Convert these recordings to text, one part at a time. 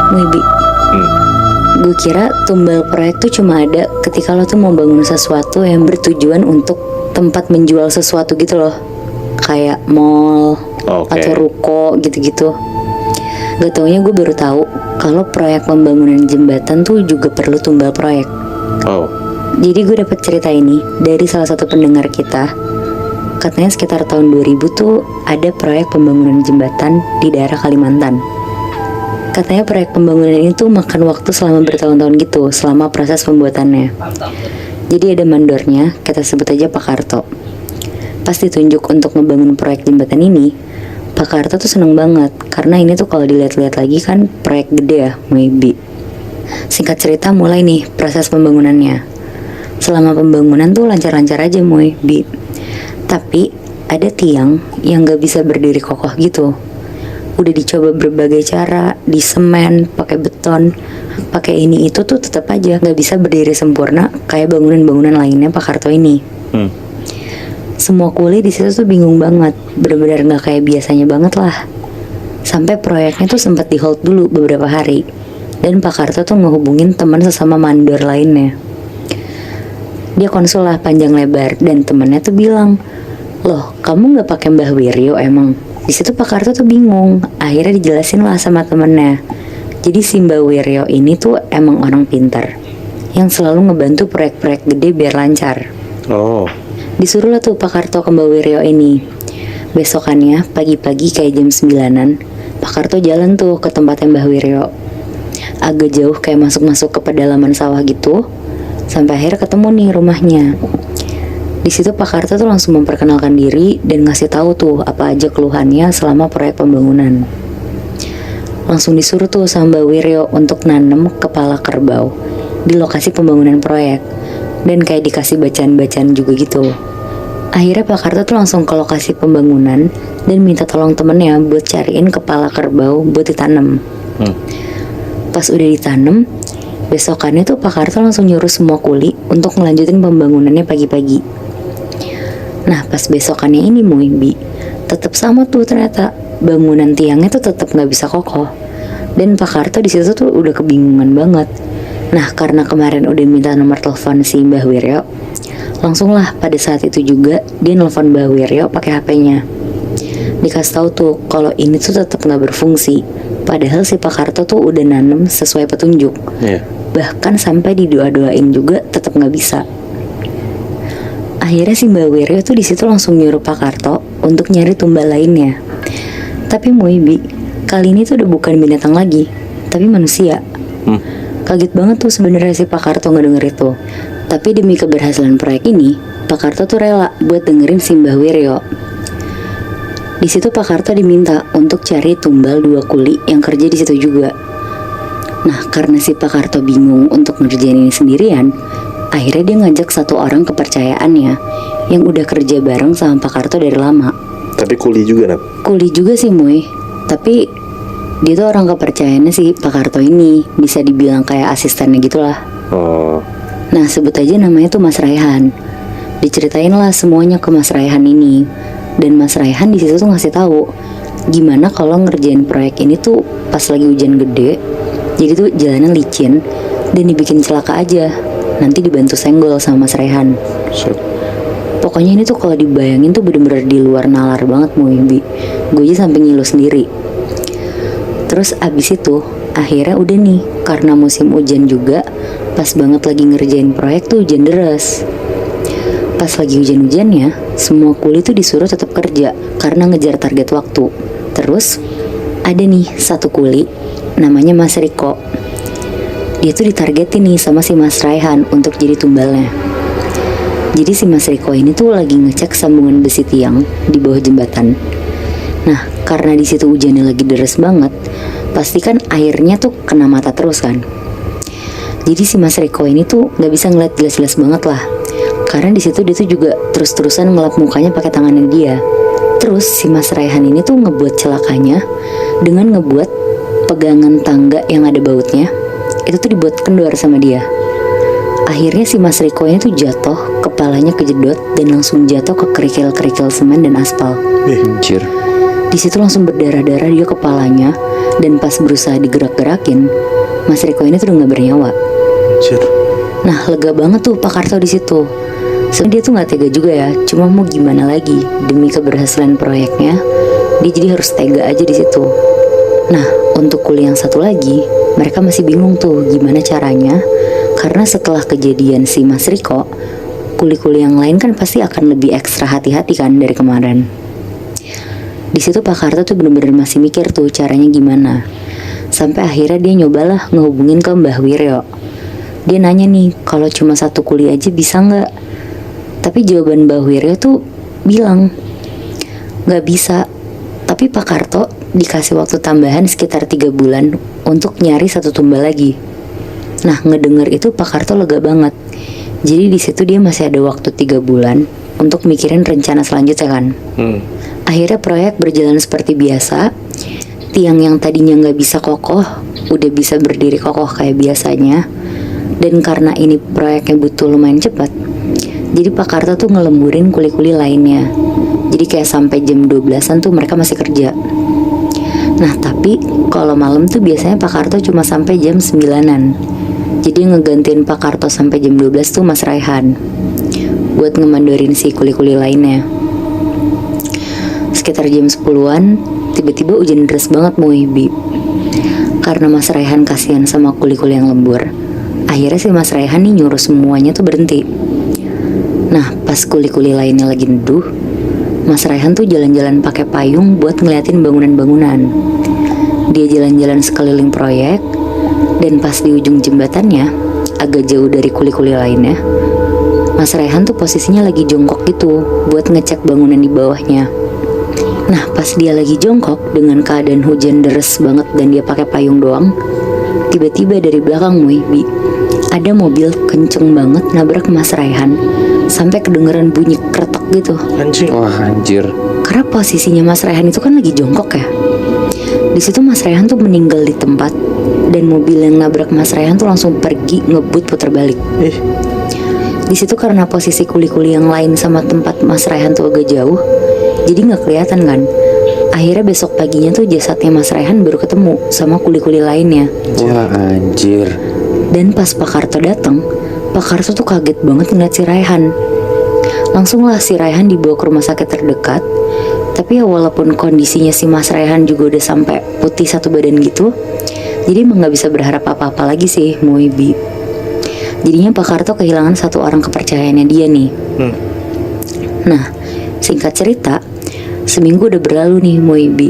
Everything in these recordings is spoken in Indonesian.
Wibi, gue kira tumbal proyek tuh cuma ada ketika lo tuh mau bangun sesuatu yang bertujuan untuk tempat menjual sesuatu gitu loh, kayak mall atau ruko gitu-gitu. Gak taunya gue baru tahu kalau proyek pembangunan jembatan tuh juga perlu tumbal proyek. Jadi gue dapet cerita ini dari salah satu pendengar kita. Katanya sekitar tahun 2000 tuh ada proyek pembangunan jembatan di daerah Kalimantan. Katanya proyek pembangunan ini tuh makan waktu selama bertahun-tahun gitu, selama proses pembuatannya. Jadi ada mandornya, kita sebut aja Pak Karto. Pas ditunjuk untuk ngebangun proyek jembatan ini, Pak Karto tuh seneng banget, karena ini tuh kalau dilihat-lihat lagi kan proyek gede ya, maybe. Singkat cerita mulai nih proses pembangunannya. Selama pembangunan tuh lancar-lancar aja maybe. Tapi ada tiang yang gak bisa berdiri kokoh gitu. Udah dicoba berbagai cara, di semen, pakai beton, pakai ini itu tuh tetap aja nggak bisa berdiri sempurna kayak bangunan-bangunan lainnya Pak Karto ini. Semua kuli di situ tuh bingung banget, benar-benar nggak kayak biasanya banget lah. Sampai proyeknya tuh sempat di hold dulu beberapa hari, dan Pak Karto tuh ngehubungin teman sesama mandor lainnya. Dia konsul lah panjang lebar, dan temennya tuh bilang, "Loh, kamu nggak pakai Mbah Wiryo emang?" Di situ Pak Karto tuh bingung. Akhirnya dijelasin lah sama temennya. Jadi si Mbak Wiryo ini tuh emang orang pintar yang selalu ngebantu proyek-proyek gede biar lancar. Disuruh lah tuh Pak Karto ke Mbak Wiryo ini. Besokannya pagi-pagi kayak jam 9-an, Pak Karto jalan tuh ke tempatnya Mbah Wiryo. Agak jauh kayak masuk-masuk ke pedalaman sawah gitu. Sampai akhirnya ketemu nih rumahnya. Di situ Pak Karto tuh langsung memperkenalkan diri dan ngasih tahu tuh apa aja keluhannya selama proyek pembangunan. Langsung disuruh tuh sama Mbak Wiryo untuk nanam kepala kerbau di lokasi pembangunan proyek, dan kayak dikasih bacaan-bacaan juga gitu. Akhirnya Pak Karto tuh langsung ke lokasi pembangunan dan minta tolong temennya buat cariin kepala kerbau buat ditanam. Pas udah ditanam, besokannya tuh Pak Karto langsung nyuruh semua kuli untuk ngelanjutin pembangunannya pagi-pagi. Nah pas besokannya ini Muimbi, tetap sama tuh ternyata bangunan tiangnya tuh tetap nggak bisa kokoh, dan Pak Karto di situ tuh udah kebingungan banget. Nah karena kemarin udah minta nomor telepon si Mbah Wiryo, langsung lah pada saat itu juga dia nelfon Mbah Wiryo pakai HP-nya. Dikasih tahu tuh kalau ini tuh tetap nggak berfungsi, padahal si Pak Karto tuh udah nanam sesuai petunjuk. Bahkan sampai didoa-doain juga tetap nggak bisa. Akhirnya si Mbak Wiryo tuh di situ langsung nyuruh Pak Karto untuk nyari tumbal lainnya. Tapi Muibi, kali ini tuh udah bukan binatang lagi, tapi manusia. Kaget banget tuh sebenarnya si Pak Karto ngedenger itu. Tapi demi keberhasilan proyek ini, Pak Karto tuh rela buat dengerin si Mbah Wiryo. Di situ Pak Karto diminta untuk cari tumbal 2 kuli yang kerja di situ juga. Nah, karena si Pak Karto bingung untuk ngerjain ini sendirian, akhirnya dia ngajak satu orang kepercayaannya yang udah kerja bareng sama Pak Karto dari lama. Tapi kuli juga, Nap? Kuli juga sih, Muy. Tapi dia tuh orang kepercayaannya sih Pak Karto ini, bisa dibilang kayak asistennya gitulah. Nah, sebut aja namanya tuh Mas Raihan. Diceritain lah semuanya ke Mas Raihan ini. Dan Mas Raihan di situ tuh ngasih tahu gimana kalau ngerjain proyek ini tuh pas lagi hujan gede. Jadi tuh jalanan licin dan dibikin celaka aja. Nanti dibantu senggol sama Mas Raihan. Pokoknya ini tuh kalau dibayangin tuh bener-bener di luar nalar banget Muimbi. Gue aja sampai ngilu sendiri. Terus abis itu akhirnya udah nih, karena musim hujan juga, pas banget lagi ngerjain proyek tuh hujan deras. Pas lagi hujan-hujannya, semua kuli tuh disuruh tetap kerja karena ngejar target waktu. Terus ada nih satu kuli namanya Mas Riko. Dia tuh ditargetin nih sama si Mas Raihan untuk jadi tumbalnya. Jadi si Mas Riko ini tuh lagi ngecek sambungan besi tiang di bawah jembatan. Nah, karena di situ hujannya lagi deras banget, pasti kan airnya tuh kena mata terus kan. Jadi si Mas Riko ini tuh nggak bisa ngeliat jelas-jelas banget lah, karena di situ dia tuh juga terus-terusan ngelap mukanya pakai tangannya dia. Terus si Mas Raihan ini tuh ngebuat celakanya dengan ngebuat pegangan tangga yang ada bautnya itu tuh dibuat kendor sama dia. Akhirnya si Mas Riko ini tuh jatuh, kepalanya kejedot dan langsung jatuh ke kerikil-kerikil semen dan aspal. Anjir. Di situ langsung berdarah-darah dia kepalanya, dan pas berusaha digerak-gerakin, Mas Riko ini tuh udah nggak bernyawa. Anjir. Nah, lega banget tuh Pak Karto di situ. Sebenarnya dia tuh nggak tega juga ya, cuma mau gimana lagi, demi keberhasilan proyeknya, dia jadi harus tega aja di situ. Nah, untuk kuli yang satu lagi, mereka masih bingung tuh gimana caranya, karena setelah kejadian si Mas Riko, kuli-kuli yang lain kan pasti akan lebih ekstra hati-hati kan dari kemarin. Di situ Pak Karto tuh bener-bener masih mikir tuh caranya gimana. Sampai akhirnya dia nyobalah ngehubungin ke Mbah Wiryo. Dia nanya nih, kalau cuma satu kuli aja bisa nggak? Tapi jawaban Mbah Wiryo tuh bilang, nggak bisa. Tapi Pak Karto dikasih waktu tambahan sekitar 3 bulan untuk nyari satu tumbal lagi. Nah, ngedenger itu Pak Karto lega banget. Jadi di situ dia masih ada waktu 3 bulan untuk mikirin rencana selanjutnya kan. Akhirnya proyek berjalan seperti biasa. Tiang yang tadinya nggak bisa kokoh udah bisa berdiri kokoh kayak biasanya. Dan karena ini proyeknya butuh lumayan cepat, jadi Pak Karto tuh ngelemburin kuli-kuli lainnya. Jadi kayak sampai jam 12-an tuh mereka masih kerja. Nah tapi kalau malam tuh biasanya Pak Karto cuma sampai jam 9-an. Jadi ngegantiin Pak Karto sampai jam 12 tuh Mas Raihan buat ngemandorin si kuli-kuli lainnya. Sekitar jam 10-an, tiba-tiba hujan deras banget mau Bi. Karena Mas Raihan kasihan sama kuli-kuli yang lembur, akhirnya si Mas Raihan nih nyuruh semuanya tuh berhenti. Nah pas kuli-kuli lainnya lagi neduh, Mas Raihan tuh jalan-jalan pakai payung buat ngeliatin bangunan-bangunan. Dia jalan-jalan sekeliling proyek, dan pas di ujung jembatannya, agak jauh dari kuli-kuli lainnya, Mas Raihan tuh posisinya lagi jongkok gitu buat ngecek bangunan di bawahnya. Nah pas dia lagi jongkok dengan keadaan hujan deres banget dan dia pakai payung doang, tiba-tiba dari belakang Bi, ada mobil kenceng banget nabrak Mas Raihan sampai kedengeran bunyi kretek gitu. Anjing. Wah anjir. Karena posisinya Mas Raihan itu kan lagi jongkok ya. Di situ Mas Raihan tuh meninggal di tempat, dan mobil yang nabrak Mas Raihan tuh langsung pergi ngebut putar balik. Di situ karena posisi kuli-kuli yang lain sama tempat Mas Raihan tuh agak jauh, jadi nggak kelihatan kan. Akhirnya besok paginya tuh jasadnya Mas Raihan baru ketemu sama kuli-kuli lainnya. Wah anjir. Dan pas Pak Karto datang, Pak Karto tuh kaget banget ngeliat si Raihan. Langsung lah si Raihan dibawa ke rumah sakit terdekat. Tapi ya walaupun kondisinya si Mas Raihan juga udah sampai putih satu badan gitu, jadi emang gak bisa berharap apa-apa lagi sih Bi. Jadinya Pak Karto kehilangan satu orang kepercayaannya dia nih. Nah singkat cerita, seminggu udah berlalu nih Bi.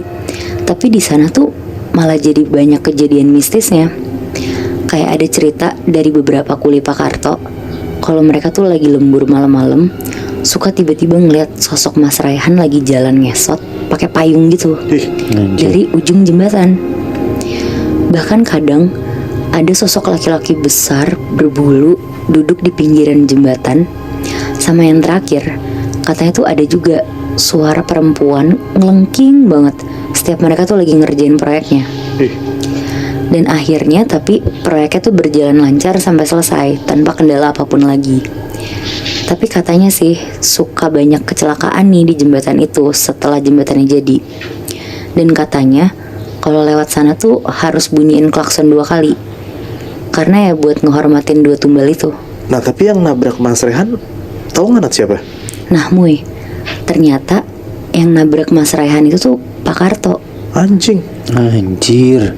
Tapi di sana tuh malah jadi banyak kejadian mistisnya. Kayak ada cerita dari beberapa kuli Pak Karto, kalau mereka tuh lagi lembur malam-malam, suka tiba-tiba ngeliat sosok Mas Raihan lagi jalan ngesot pakai payung gitu dari ujung jembatan. Bahkan kadang ada sosok laki-laki besar berbulu duduk di pinggiran jembatan. Sama yang terakhir, katanya tuh ada juga suara perempuan ngelengking banget setiap mereka tuh lagi ngerjain proyeknya. Dan akhirnya tapi proyeknya tuh berjalan lancar sampai selesai tanpa kendala apapun lagi. Tapi katanya sih suka banyak kecelakaan nih di jembatan itu setelah jembatannya jadi. Dan katanya kalau lewat sana tuh harus bunyiin klakson 2 kali, karena ya buat ngehormatin 2 tumbal itu. Nah tapi yang nabrak Mas Raihan, tahu nggak siapa? Nah ternyata yang nabrak Mas Raihan itu tuh Pak Karto. Anjing. Anjir.